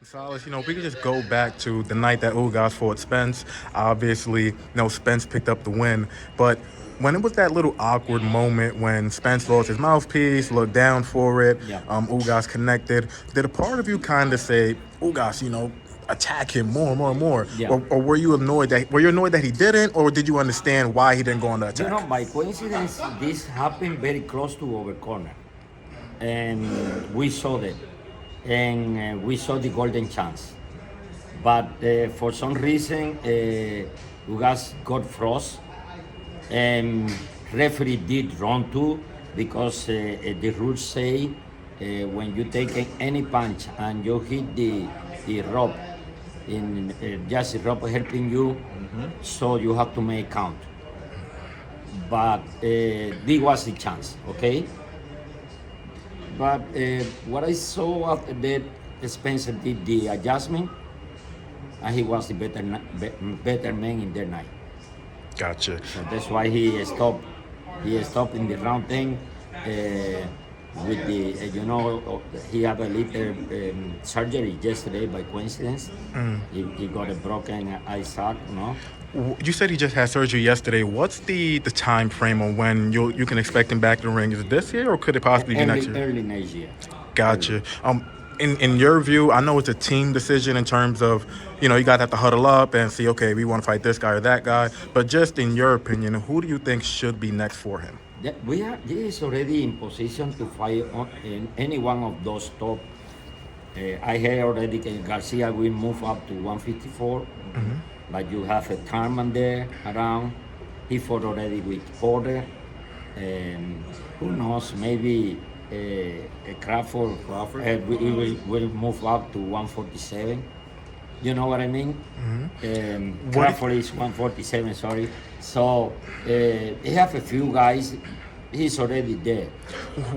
Salas, if we could just go back to the night that Ugas fought Spence. Obviously, Spence picked up the win, but when it was that little awkward moment when Spence lost his mouthpiece, looked down for it, Yeah. Ugas connected, did a part of you kind of say, Ugas, attack him more, more, more, Yeah. or were you annoyed that he didn't, or did you understand why he didn't go on the You attack? know, by coincidence, this happened very close to our corner, and we saw that, and we saw the golden chance. But for some reason, Ugas got froze, and referee did wrong too, because the rules say when you take any punch and you hit the rope, in just the rope helping you, so you have to make count. But this was the chance, okay? But what I saw after that, Spencer did the adjustment, and he was the better man in their night. Gotcha. So that's why he stopped. He stopped in the round 10 with the, he had a little surgery yesterday by coincidence. He got a broken eye sac, You said he just had surgery yesterday. What's the time frame on when you can expect him back in the ring? Is it this year or could it possibly be next year? Early next year. Gotcha. In your view, I know it's a team decision in terms of, you guys have to huddle up and see, okay, we want to fight this guy or that guy. But just in your opinion, who do you think should be next for him? He is already in position to fight in any one of those top. I heard already that Garcia will move up to 154, but you have a Thurman there around. He fought already with Porter. Who knows, maybe Crawford, will move up to 147. You know what I mean? Crawford is 147, sorry. So they have a few guys. He's already there.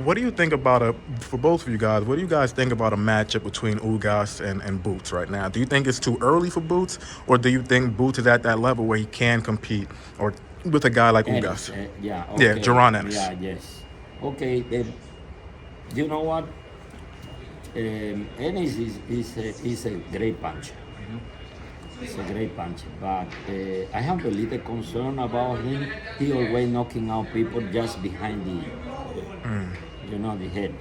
What do you think about for both of you guys, what do you guys think about a matchup between Ugas and Boots right now? Do you think it's too early for Boots, or do you think Boots is at that level where he can compete or with a guy like Ennis, Ugas? yeah, okay. Yeah, Yordenis. Yeah, yes. Okay, you know what? Ennis is a great puncher. He's a great puncher, but I have a little concern about him. He always knocking out people just behind the head.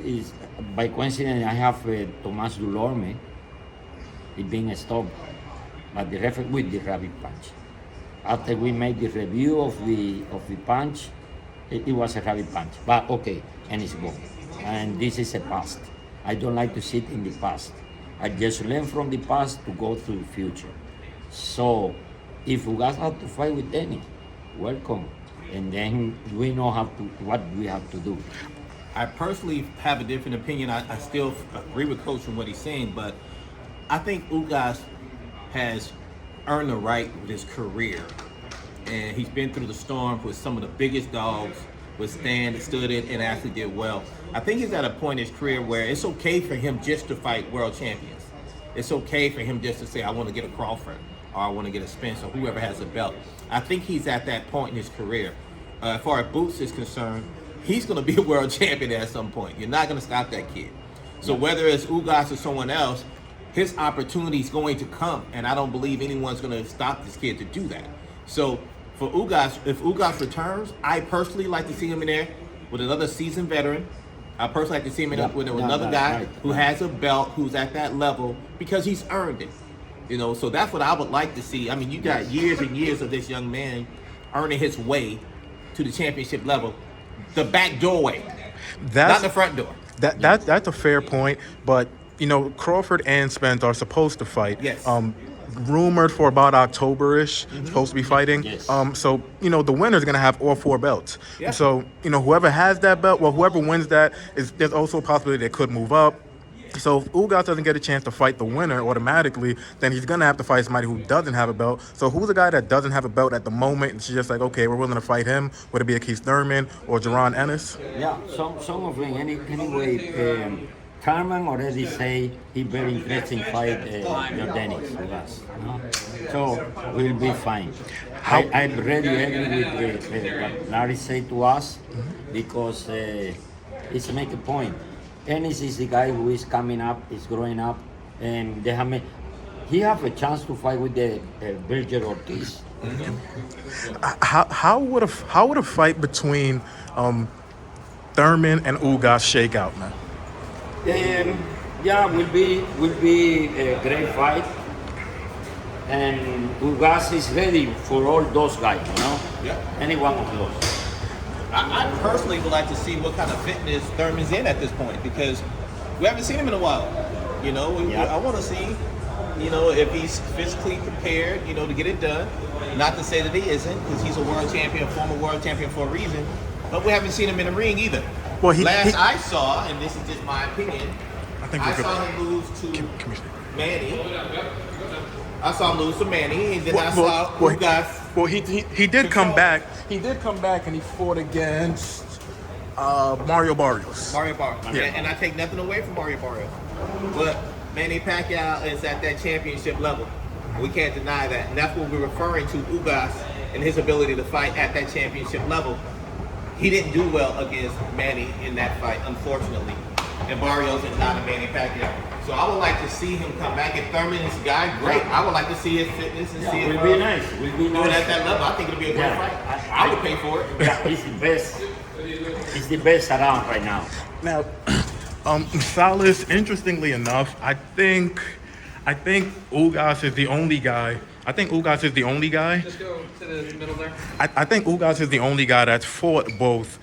Is by coincidence I have Tomas Dulorme. He being stopped, but the referee with the rabbit punch. After we made the review of the punch, it was a rabbit punch. But okay, and it's gone. And this is a past. I don't like to sit in the past. I just learn from the past to go to the future. So, if you guys have to fight with any, welcome. And then we know what we have to do. I personally have a different opinion. I still agree with Coach from what he's saying, but I think Ugas has earned the right with his career. And he's been through the storm with some of the biggest dogs, stood it, and actually did well. I think he's at a point in his career where it's okay for him just to fight world champions. It's okay for him just to say, I want to get a Crawford, or I want to get a Spence, or whoever has a belt. I think he's at that point in his career. As far as Boots is concerned, he's going to be a world champion at some point. You're not going to stop that kid. So whether it's Ugas or someone else, his opportunity is going to come, and I don't believe anyone's going to stop this kid to do that. So for Ugas, if Ugas returns, I personally like to see him in there with another seasoned veteran. I personally like to see him with another guy who has a belt, who's at that level, because he's earned it. So that's what I would like to see. I mean, you got years and years of this young man earning his way to the championship level, the back doorway, not the front door. That's a fair point, but Crawford and Spence are supposed to fight. Yes. Rumored for about October-ish, supposed to be fighting. Yes. So, the winner's going to have all 4 belts. Yeah. So, whoever has that belt, whoever wins that, there's also a possibility they could move up. So if Ugas doesn't get a chance to fight the winner automatically, then he's going to have to fight somebody who doesn't have a belt. So who's a guy that doesn't have a belt at the moment? It's just like, okay, we're willing to fight him. Would it be a Keith Thurman or Jaron Ennis? Yeah, some of them. Anyway, Thurman already say he very interesting fight Yordenis Ugas. So we'll be fine. I really agree with what Larry said to us, because it's make a point. Ennis is the guy who is coming up, is growing up, and he have a chance to fight with the Berger Ortiz. How would a fight between Thurman and Ugas shake out, man? Yeah, will be a great fight, and Ugas is ready for all those guys. Yeah. Any one of those. I personally would like to see what kind of fitness Thurman's in at this point because we haven't seen him in a while. I want to see, if he's physically prepared, to get it done. Not to say that he isn't, because he's a world champion, former world champion for a reason. But we haven't seen him in the ring either. Well, I saw, and this is just my opinion, I saw him lose to Manny. I saw him lose to Manny, and then I saw Ugas. Well, he did come back. He did come back, and he fought against Mario Barrios. Yeah. And I take nothing away from Mario Barrios, but Manny Pacquiao is at that championship level. We can't deny that, and that's what we're referring to Ugas and his ability to fight at that championship level. He didn't do well against Manny in that fight, unfortunately, and Barrios is not a Manny Pacquiao. So I would like to see him come back. If Thurman is a guy, great. I would like to see his fitness and see it. Will be nice. Doing at that level. I think it'll be a great fight. I would pay for it. Yeah, he's the best. He's the best around right now. Now, Salas, interestingly enough, I think Ugas is the only guy. Just go to the middle there. I think Ugas is the only guy that's fought both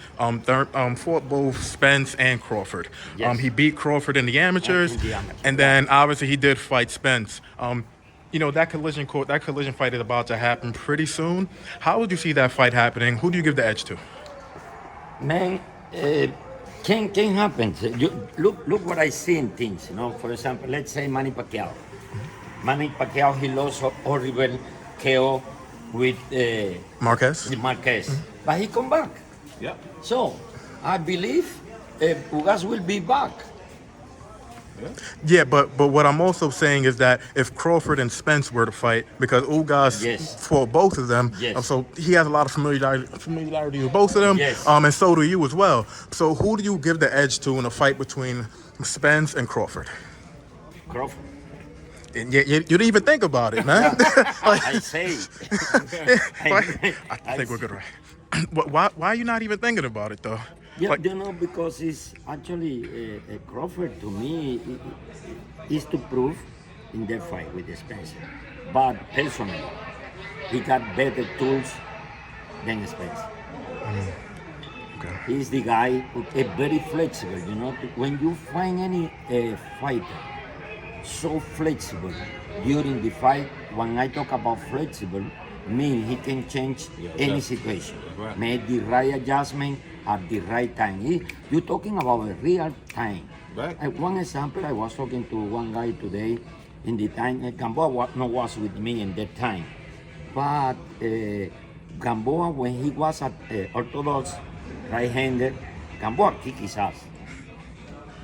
Spence and Crawford. Yes. He beat Crawford in the amateurs, and then obviously he did fight Spence. That collision fight is about to happen pretty soon. How would you see that fight happening? Who do you give the edge to? Man, can happen. Look what I see in things. For example, let's say Manny Pacquiao. Manny Pacquiao, he lost horrible KO with Marquez? But he come back. Yep. So I believe Ugas will be back. Yeah, but what I'm also saying is that if Crawford and Spence were to fight, because Ugas fought both of them, so he has a lot of familiarity with both of them, and so do you as well. So who do you give the edge to in a fight between Spence and Crawford? Crawford. And you didn't even think about it, man. I say. I think we're good, right? Why are you not even thinking about it, though? Yeah, because it's actually Crawford to me is to prove in their fight with Spencer. But personally, he got better tools than Spencer. Okay. He's the guy who is very flexible. When you find any fighter so flexible during the fight, when I talk about flexible, mean he can change any situation, make the right adjustment at the right time. You're talking about a real time. Right. One example, I was talking to one guy today in the time, Gamboa was with me in that time, but Gamboa, when he was at orthodox right-handed, Gamboa kicked his ass.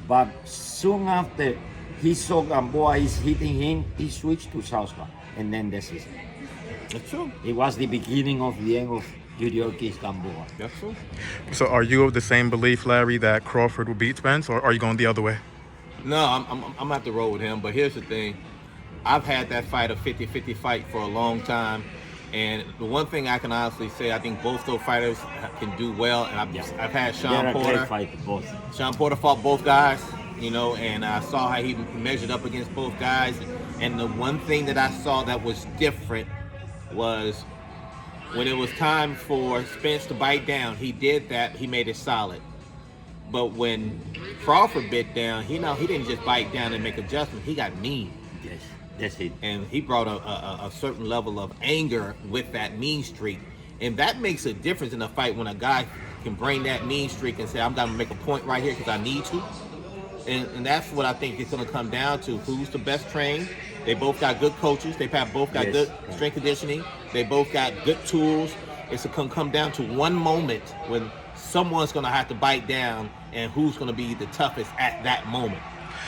But soon after he saw Gamboa is hitting him, he switched to southpaw, and then that's it. That's true. It was the beginning of the end of Yordenis Gamboa. That's true. So are you of the same belief, Larry, that Crawford will beat Spence, or are you going the other way? No, I'm gonna have to roll with him. But here's the thing: I've had that fight, a 50-50 fight, for a long time. And the one thing I can honestly say, I think both those fighters can do well. And I've had Sean Porter. Sean Porter fought both guys, and I saw how he measured up against both guys. And the one thing that I saw that was different was when it was time for Spence to bite down, he did that. He made it solid. But when Crawford bit down, he didn't just bite down and make adjustments. He got mean. Yes, that's it. And he brought a certain level of anger with that mean streak. And that makes a difference in a fight when a guy can bring that mean streak and say, I'm going to make a point right here because I need to. And that's what I think it's going to come down to. Who's the best trained? They both got good coaches. They both got good strength conditioning. They both got good tools. It's going to come down to one moment when someone's going to have to bite down and who's going to be the toughest at that moment.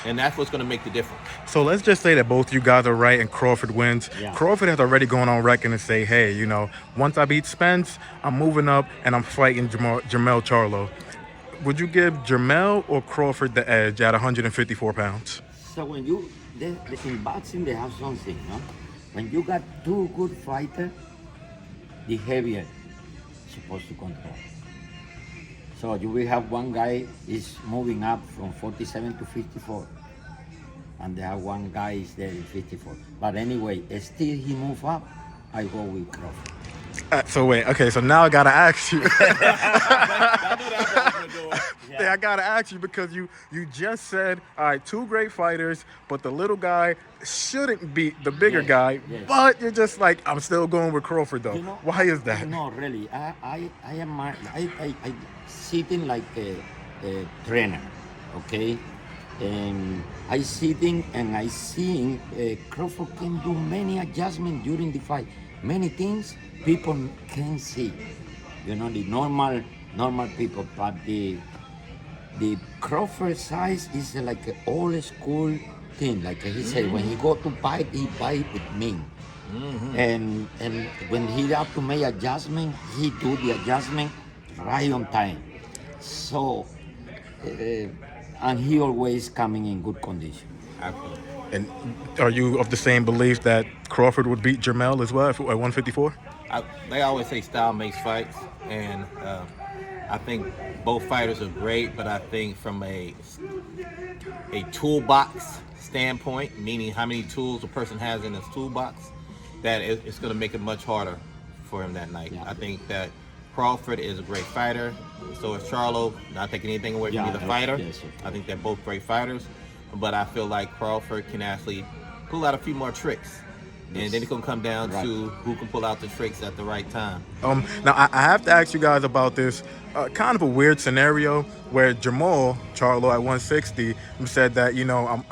And that's what's going to make the difference. So let's just say that both you guys are right and Crawford wins. Yeah. Crawford has already gone on record and say, hey, once I beat Spence, I'm moving up and I'm fighting Jermell Charlo. Would you give Jermell or Crawford the edge at 154 pounds? So when you in boxing they have something, no? When you got two good fighters, the heavier supposed to control. So you will have one guy is moving up from 47 to 54, and they have one guy is there in 54. But anyway, still he move up. I go with Crawford. So wait, okay, so now I gotta ask you. Yeah. Yeah, I gotta ask you because you just said, all right, two great fighters, but the little guy shouldn't beat the bigger Yes, guy. yes. But you're just like, I'm still going with Crawford though. You know, Why is that? No, really. I sitting like a trainer, okay? And I sitting and I seeing Crawford can do many adjustments during the fight. Many things people can see. You know, the normal people, but the Crawford size is like an old school thing. Like he said, when he go to fight, he fight with me. And when he have to make adjustment, he do the adjustment right on time. So, and he always coming in good condition. Absolutely. And are you of the same belief that Crawford would beat Jermell as well at 154? They always say style makes fights, and I think both fighters are great, but I think from a toolbox standpoint, meaning how many tools a person has in his toolbox, that it's going to make it much harder for him that night. Yeah. I think that Crawford is a great fighter, so is Charlo. Not taking anything away from either fighter. Yes, I think they're both great fighters, but I feel like Crawford can actually pull out a few more tricks. And then it's going to come down to who can pull out the tricks at the right time. Now, I have to ask you guys about this kind of a weird scenario where Charlo at 160 said that,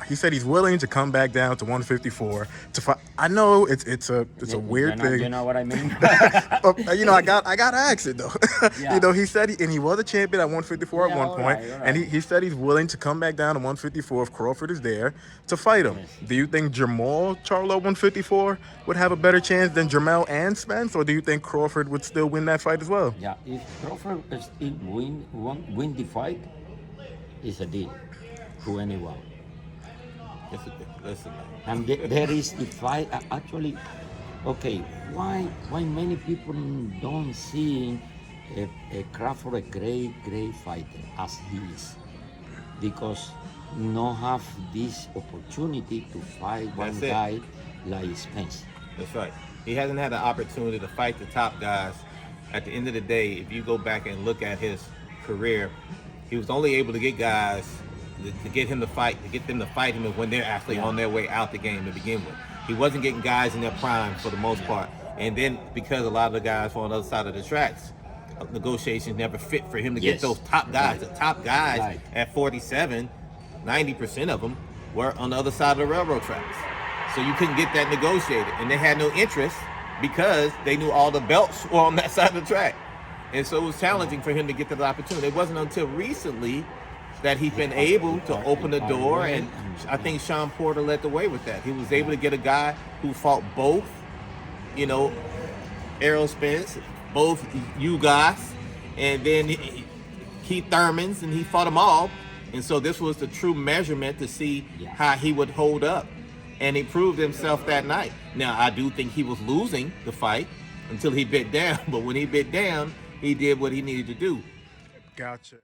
he said he's willing to come back down to 154 to fight. I know it's a weird thing. You know what I mean? I gotta ask it though. Yeah. He said he was a champion at 154 at one all point, right. and he said he's willing to come back down to 154 if Crawford is there to fight him. Yes. Do you think Charlo 154 would have a better chance than Jermell and Spence, or do you think Crawford would still win that fight as well? Yeah, if Crawford still win the fight, it's a deal to anyone. Listen, man. And there is the fight. Actually, okay, why many people don't see a Crawford a great fighter as he is? Because no have this opportunity to fight one That's it. guy like Spence. That's right. He hasn't had the opportunity to fight the top guys. At the end of the day, if you go back and look at his career, he was only able to get guys to get them to fight him when they're actually on their way out the game to begin with. He wasn't getting guys in their prime for the most part. And then because a lot of the guys were on the other side of the tracks, negotiations never fit for him to get those top guys. The top guys at 47, 90% of them were on the other side of the railroad tracks. So you couldn't get that negotiated. And they had no interest because they knew all the belts were on that side of the track. And so it was challenging for him to get to the opportunity. It wasn't until recently that he's been able to open the door, and I think Sean Porter led the way with that. He was able to get a guy who fought both, Errol Spence, both Ugas, and then Keith Thurman's, and he fought them all. And so this was the true measurement to see how he would hold up. And he proved himself that night. Now, I do think he was losing the fight until he bit down. But when he bit down, he did what he needed to do. Gotcha.